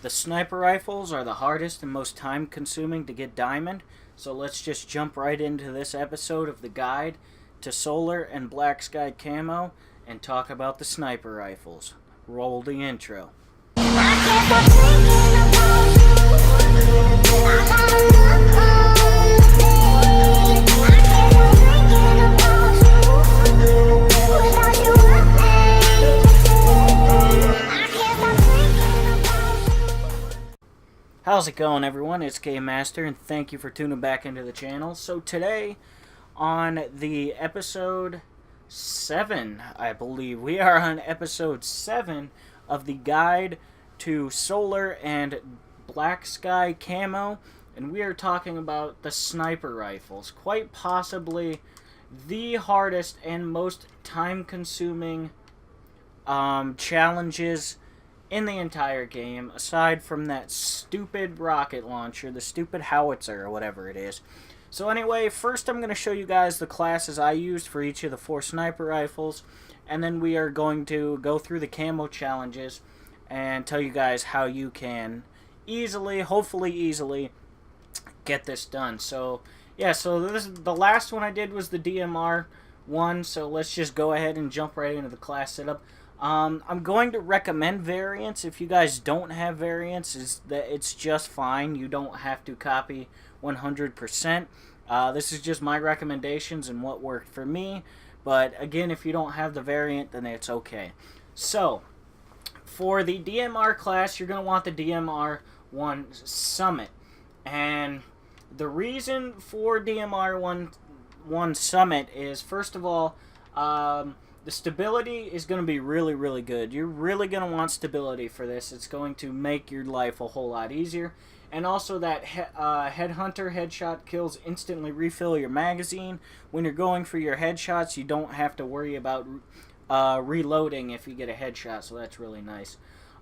The sniper rifles are the hardest and most time consuming to get diamond, so let's just jump right into this episode of the guide to solar and black sky camo and talk about the sniper rifles. Roll the intro. How's it going, everyone? It's Game Master, and thank you for tuning back into the channel. So today, on the episode 7, I believe, we are on episode 7 of the guide to solar and black sky camo, and we are talking about the sniper rifles. Quite possibly the hardest and most time-consuming challenges in the entire game, aside from that stupid rocket launcher, the stupid howitzer, or whatever it is. So anyway, first I'm going to show you guys the classes I used for each of the 4 sniper rifles, and then we are going to go through the camo challenges and tell you guys how you can easily, hopefully easily, get this done. So yeah, so the last one I did was the DMR one, so let's just go ahead and jump right into the class setup. I'm going to recommend variants. If you guys don't have variants, it's just fine. You don't have to copy 100%. This is just my recommendations and what worked for me. But again, if you don't have the variant, then it's okay. So, for the DMR class, you're going to want the DMR 1 Summit. And the reason for DMR 1 Summit is, first of all, the stability is going to be really, really good. You're really going to want stability for this. It's going to make your life a whole lot easier. And also that headhunter headshot kills instantly refill your magazine. When you're going for your headshots, you don't have to worry about reloading if you get a headshot, so that's really nice.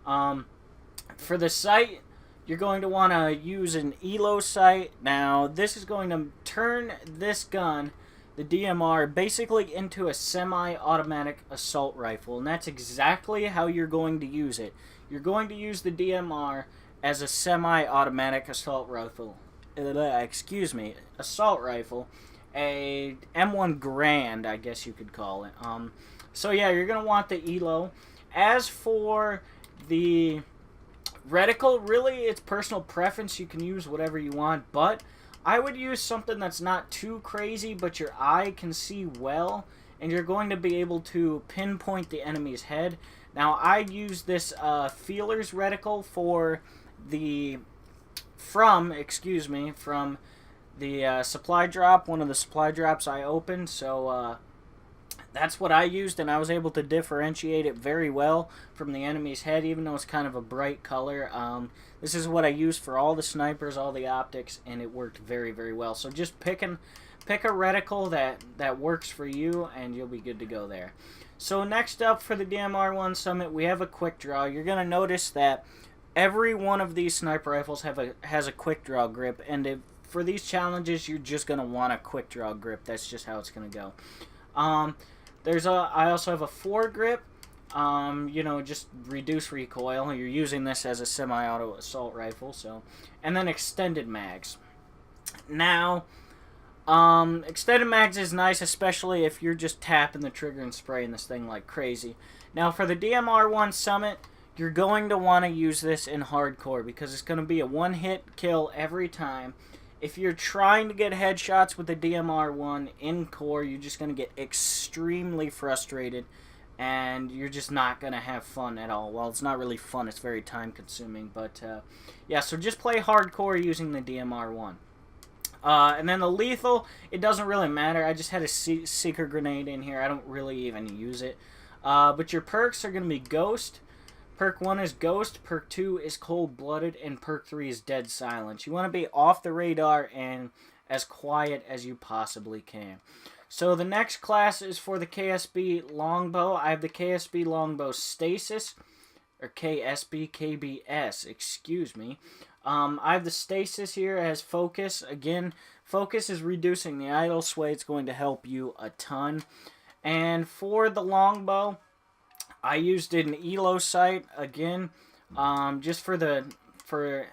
For the sight, you're going to want to use an ELO sight. Now, this is going to turn this gun, the DMR, basically into a semi-automatic assault rifle, and that's exactly how you're going to use it. You're going to use the DMR as a semi-automatic assault rifle. Assault rifle, a M1 Grand, I guess you could call it. So yeah, you're gonna want the ELO. As for the reticle, really, it's personal preference. You can use whatever you want, but I would use something that's not too crazy, but your eye can see well, and you're going to be able to pinpoint the enemy's head. Now, I use this feelers reticle from the supply drop, one of the supply drops I opened, so that's what I used, and I was able to differentiate it very well from the enemy's head, even though it's kind of a bright color. This is what I used for all the snipers, all the optics, and it worked very, very well. So just pick a reticle that works for you, and you'll be good to go there. So next up for the DMR 1 Summit, we have a quick draw. You're going to notice that every one of these sniper rifles has a quick draw grip, and for these challenges, you're just going to want a quick draw grip. That's just how it's going to go. I also have a foregrip, just reduce recoil. You're using this as a semi-auto assault rifle, so, and then extended mags. Now, extended mags is nice, especially if you're just tapping the trigger and spraying this thing like crazy. Now, for the DMR 1 Summit, you're going to want to use this in hardcore because it's going to be a one-hit kill every time. If you're trying to get headshots with the DMR1 in core, you're just going to get extremely frustrated, and you're just not going to have fun at all. Well, it's not really fun. It's very time-consuming, but yeah, so just play hardcore using the DMR1. And then the lethal, it doesn't really matter. I just had a seeker grenade in here. I don't really even use it. But your perks are going to be Ghost. Perk 1 is Ghost, Perk 2 is Cold-Blooded, and Perk 3 is Dead Silence. You want to be off the radar and as quiet as you possibly can. So the next class is for the KSB Longbow. I have the KSB Longbow Stasis, or KSB, excuse me. I have the Stasis here as Focus. Again, Focus is reducing the idle sway. It's going to help you a ton. And for the Longbow, I used an ELO sight again, just for the for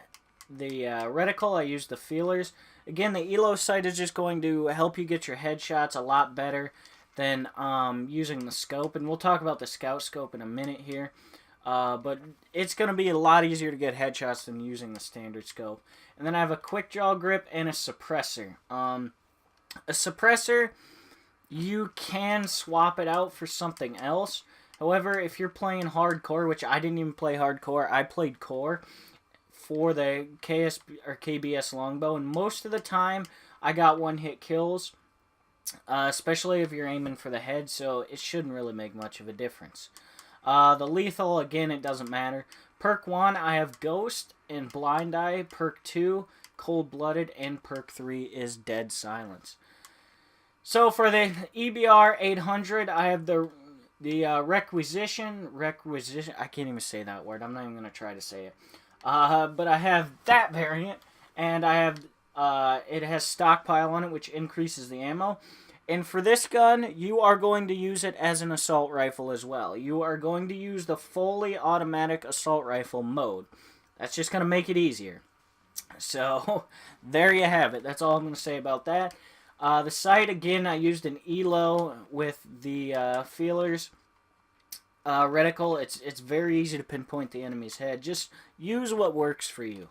the reticle, I used the feelers. Again, the elo sight is just going to help you get your headshots a lot better than using the scope. And we'll talk about the scout scope in a minute here. But it's going to be a lot easier to get headshots than using the standard scope. And then I have a quick draw grip and a suppressor. A suppressor, you can swap it out for something else. However, if you're playing hardcore, which I didn't even play hardcore, I played core for the KBS longbow, and most of the time I got one-hit kills, especially if you're aiming for the head, so it shouldn't really make much of a difference. The lethal, again, it doesn't matter. Perk 1, I have Ghost and Blind Eye. Perk 2, Cold-Blooded, and Perk 3 is Dead Silence. So for the EBR 800, I have the requisition, I can't even say that word, I'm not even going to try to say it. But I have that variant, and I have, it has stockpile on it, which increases the ammo. And for this gun, you are going to use it as an assault rifle as well. You are going to use the fully automatic assault rifle mode. That's just going to make it easier. So, there you have it. That's all I'm going to say about that. The sight, again, I used an ELO with the feelers. Reticle, it's very easy to pinpoint the enemy's head. Just use what works for you.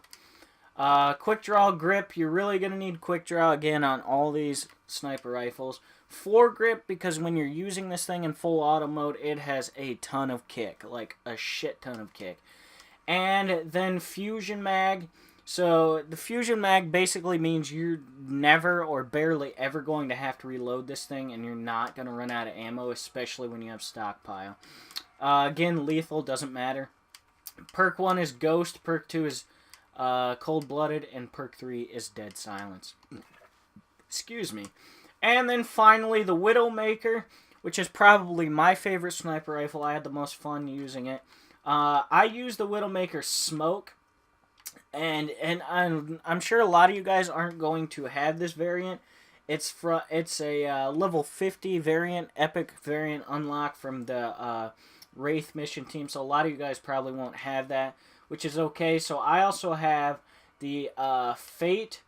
Quick draw grip, you're really going to need quick draw again on all these sniper rifles. Foregrip, because when you're using this thing in full auto mode, it has a ton of kick, like a shit ton of kick. And then fusion mag. So the fusion mag basically means you're never or barely ever going to have to reload this thing, and you're not going to run out of ammo, especially when you have stockpile. Again, lethal, doesn't matter. Perk 1 is Ghost, Perk 2 is Cold-Blooded, and Perk 3 is Dead Silence. Excuse me. And then finally, the Widowmaker, which is probably my favorite sniper rifle. I had the most fun using it. I use the Widowmaker Smoke, and I'm sure a lot of you guys aren't going to have this variant. It's a level 50 variant, epic variant unlock from the Wraith mission team, so a lot of you guys probably won't have that, which is okay. So I also have the Fate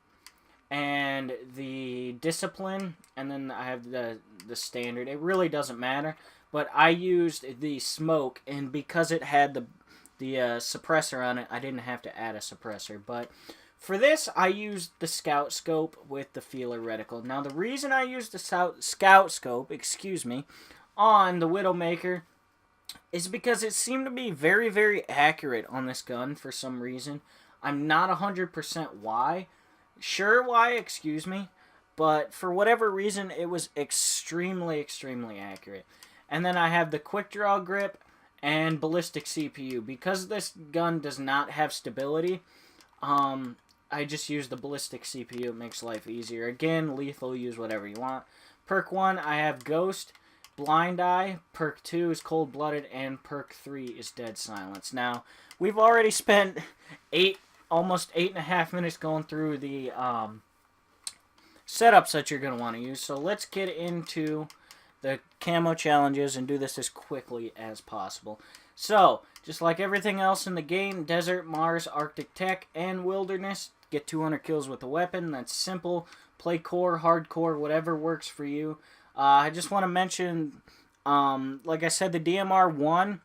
and the Discipline, and then I have the Standard. It really doesn't matter, but I used the Smoke, and because it had the suppressor on it, I didn't have to add a suppressor. But for this, I used the Scout Scope with the Feeler Reticle. Now, the reason I used the Scout Scope, on the Widowmaker is because it seemed to be very, very accurate on this gun for some reason. I'm not 100% why. Sure why, but for whatever reason, it was extremely, extremely accurate. And then I have the Quick Draw Grip and Ballistic CPU. Because this gun does not have stability, I just use the Ballistic CPU. It makes life easier. Again, lethal, use whatever you want. Perk 1, I have Ghost, Blind Eye. Perk 2 is Cold-Blooded, and Perk 3 is Dead Silence. Now, we've already spent almost 8.5 minutes going through the setups that you're going to want to use. So let's get into the camo challenges and do this as quickly as possible. So, just like everything else in the game, Desert, Mars, Arctic Tech, and Wilderness, get 200 kills with a weapon. That's simple. Play core, hardcore, whatever works for you. I just want to mention, like I said, the DMR 1,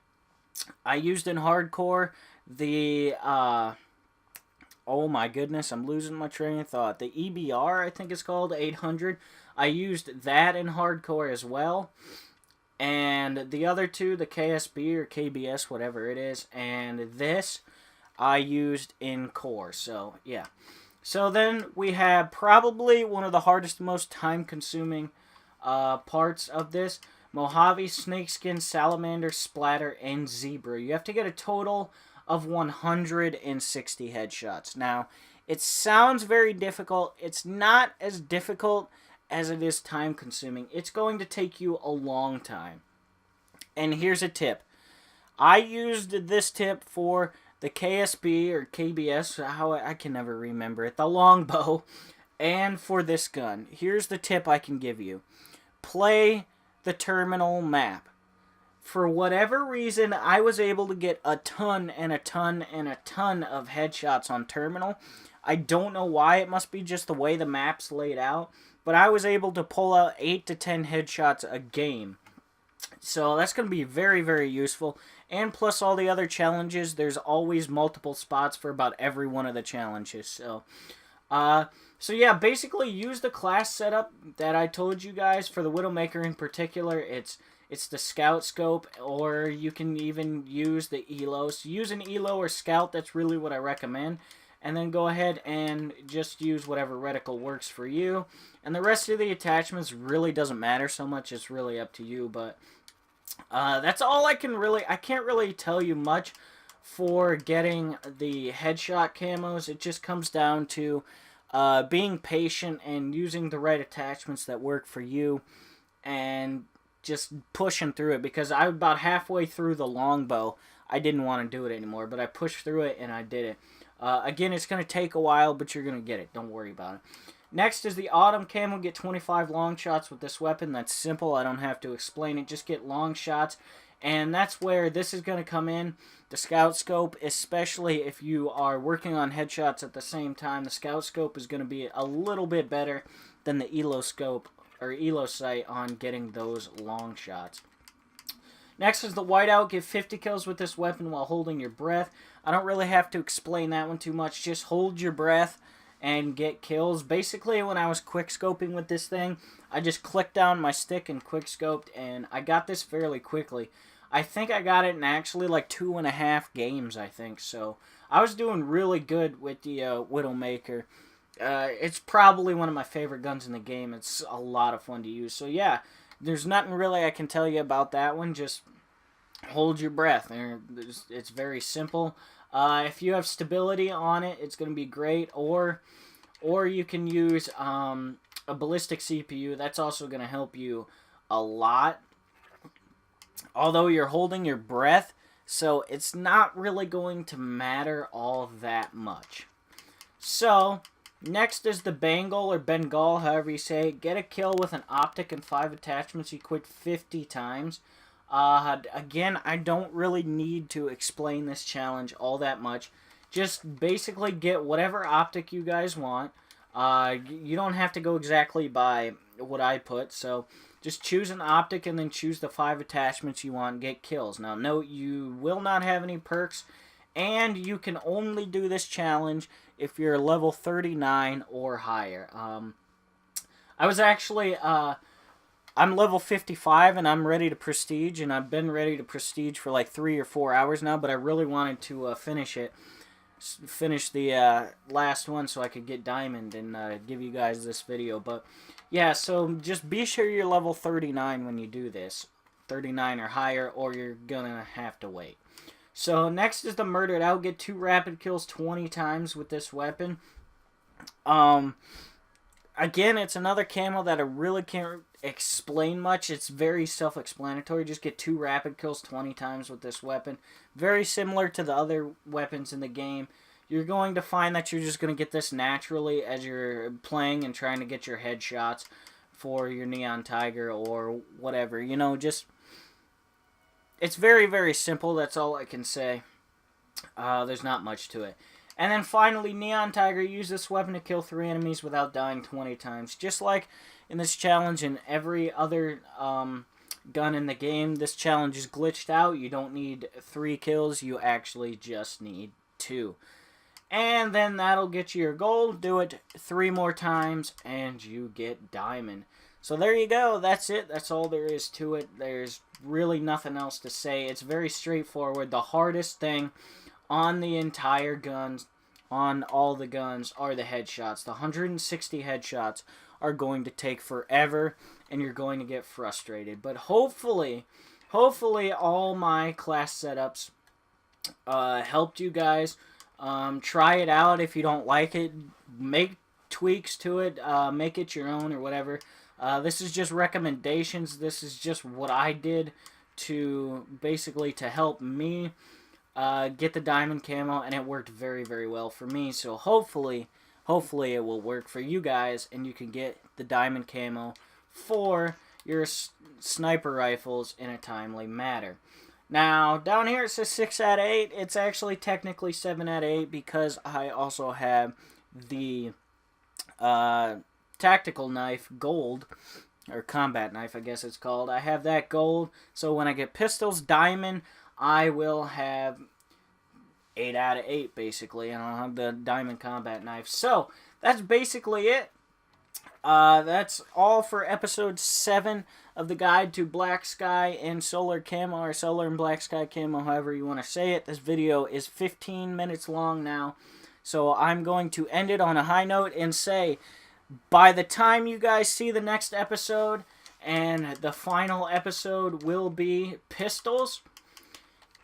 I used in hardcore. The, oh my goodness, I'm losing my train of thought. The EBR, I think it's called, 800. I used that in hardcore as well. And the other two, the KSB or KBS, whatever it is, and this, I used in core. So, yeah. So then we have probably one of the hardest, most time-consuming parts of this. Mojave, Snakeskin, Salamander, Splatter, and Zebra. You have to get a total of 160 headshots. Now, it sounds very difficult. It's not as difficult as it is time consuming. It's going to take you a long time. And here's a tip. I used this tip for the KSB or KBS, how I can never remember it, the longbow, and for this gun. Here's the tip I can give you. Play the terminal map. for whatever reason, I was able to get a ton and a ton and a ton of headshots on Terminal. I don't know why. It must be just the way the map's laid out. But I was able to pull out 8 to 10 headshots a game. So that's going to be very, very useful. And plus all the other challenges, there's always multiple spots for about every one of the challenges. So yeah, basically use the class setup that I told you guys for the Widowmaker in particular. It's the Scout Scope, or you can even use the ELO. So use an ELO or Scout, that's really what I recommend. And then go ahead and just use whatever reticle works for you. And the rest of the attachments really doesn't matter so much. It's really up to you. But that's all I can't really tell you much for getting the headshot camos. It just comes down to being patient and using the right attachments that work for you. And just pushing through it, because I was about halfway through the longbow. I didn't want to do it anymore, but I pushed through it and I did it. Again, it's going to take a while, but you're going to get it. Don't worry about it. Next is the Autumn Camo. Get 25 long shots with this weapon. That's simple. I don't have to explain it. Just get long shots. And that's where this is going to come in. The Scout Scope, especially if you are working on headshots at the same time, the Scout Scope is going to be a little bit better than the ELO Scope or ELO sight on getting those long shots. Next is the Whiteout. Get 50 kills with this weapon while holding your breath. I don't really have to explain that one too much. Just hold your breath and get kills. Basically, when I was quick-scoping with this thing, I just clicked down my stick and quick-scoped, and I got this fairly quickly. I think I got it in actually like 2.5 games, I think. So I was doing really good with the Widowmaker. It's probably one of my favorite guns in the game. It's a lot of fun to use. So yeah, there's nothing really I can tell you about that one. Just hold your breath. It's very simple. If you have stability on it, it's going to be great. Or you can use a ballistic CPU. That's also going to help you a lot. Although you're holding your breath, so it's not really going to matter all that much. So next is the Bengal or Bengal, however you say it. Get a kill with an optic and 5 attachments. You quit 50 times. Again, I don't really need to explain this challenge all that much. Just basically get whatever optic you guys want. You don't have to go exactly by what I put, so just choose an optic and then choose the 5 attachments you want and get kills. Now, note, you will not have any perks, and you can only do this challenge if you're level 39 or higher. I was actually, I'm level 55 and I'm ready to prestige, and I've been ready to prestige for like 3 or 4 hours now, but I really wanted to finish the last one so I could get diamond and give you guys this video. But yeah, so just be sure you're level 39 when you do this, 39 or higher, or you're gonna have to wait. So next is the Murdered Out. Get 2 rapid kills 20 times with this weapon. Again, it's another camo that I really can't explain much. It's very self-explanatory. Just get 2 rapid kills 20 times with this weapon. Very similar to the other weapons in the game. You're going to find that you're just going to get this naturally as you're playing and trying to get your headshots for your Neon Tiger or whatever. You know, just it's very, very simple. That's all I can say. There's not much to it. And then finally, Neon Tiger. Use this weapon to kill 3 enemies without dying 20 times. Just like in this challenge and every other gun in the game, this challenge is glitched out. You don't need 3 kills. You actually just need 2. And then that'll get you your gold. Do it 3 more times and you get diamond. So there you go. That's it. That's all there is to it. There's really nothing else to say. It's very straightforward. The hardest thing on the entire guns, on all the guns, are the headshots. The 160 headshots are going to take forever, and you're going to get frustrated. But hopefully all my class setups helped you guys. Try it out. If you don't like it, make tweaks to it. Make it your own or whatever. This is just recommendations. This is just what I did to basically to help me get the diamond camo, and it worked very, very well for me. So hopefully it will work for you guys, and you can get the diamond camo for your sniper rifles in a timely manner. Now, down here it says 6 out of 8. It's actually technically 7 out of 8 because I also have the tactical knife gold, or combat knife I guess it's called. I have that gold, so when I get pistols diamond, I will have 8 out of 8 basically, and I'll have the diamond combat knife. So, that's basically it. That's all for episode 7 of the guide to black sky and solar camo, or solar and black sky camo, however you want to say it. This video is 15 minutes long now, so I'm going to end it on a high note and say, by the time you guys see the next episode, and the final episode will be pistols,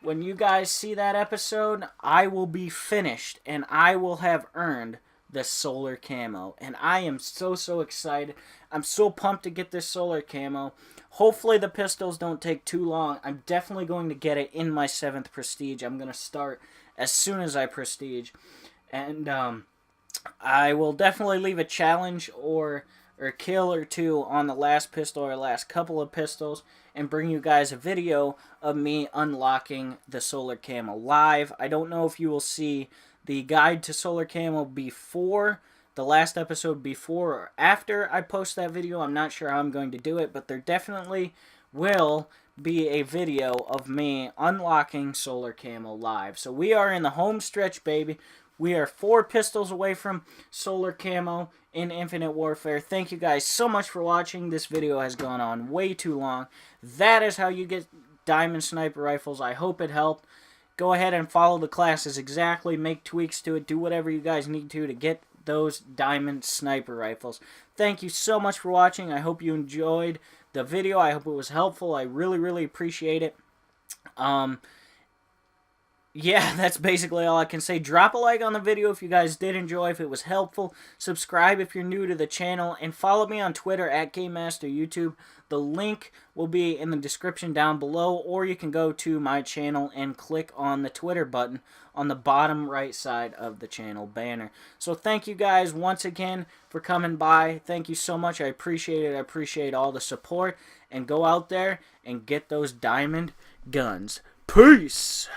when you guys see that episode, I will be finished, and I will have earned the solar camo, and I am so excited. I'm so pumped to get this solar camo. Hopefully the pistols don't take too long. I'm definitely going to get it in my 7th prestige. I'm going to start as soon as I prestige, and I will definitely leave a challenge or kill or two on the last pistol or last couple of pistols, and bring you guys a video of me unlocking the solar camo live. I don't know if you will see the guide to solar camo before the last episode, before or after I post that video. I'm not sure how I'm going to do it, but there definitely will be a video of me unlocking solar camo live. So we are in the home stretch, baby. We are 4 pistols away from solar camo in Infinite Warfare. Thank you guys so much for watching. This video has gone on way too long. That is how you get diamond sniper rifles. I hope it helped. Go ahead and follow the classes exactly. Make tweaks to it. Do whatever you guys need to get those diamond sniper rifles. Thank you so much for watching. I hope you enjoyed the video. I hope it was helpful. I really appreciate it. Yeah, that's basically all I can say. Drop a like on the video if you guys did enjoy, if it was helpful. Subscribe if you're new to the channel. And follow me on Twitter at GameMasterYouTube. The link will be in the description down below. Or you can go to my channel and click on the Twitter button on the bottom right side of the channel banner. So thank you guys once again for coming by. Thank you so much. I appreciate it. I appreciate all the support. And go out there and get those diamond guns. Peace!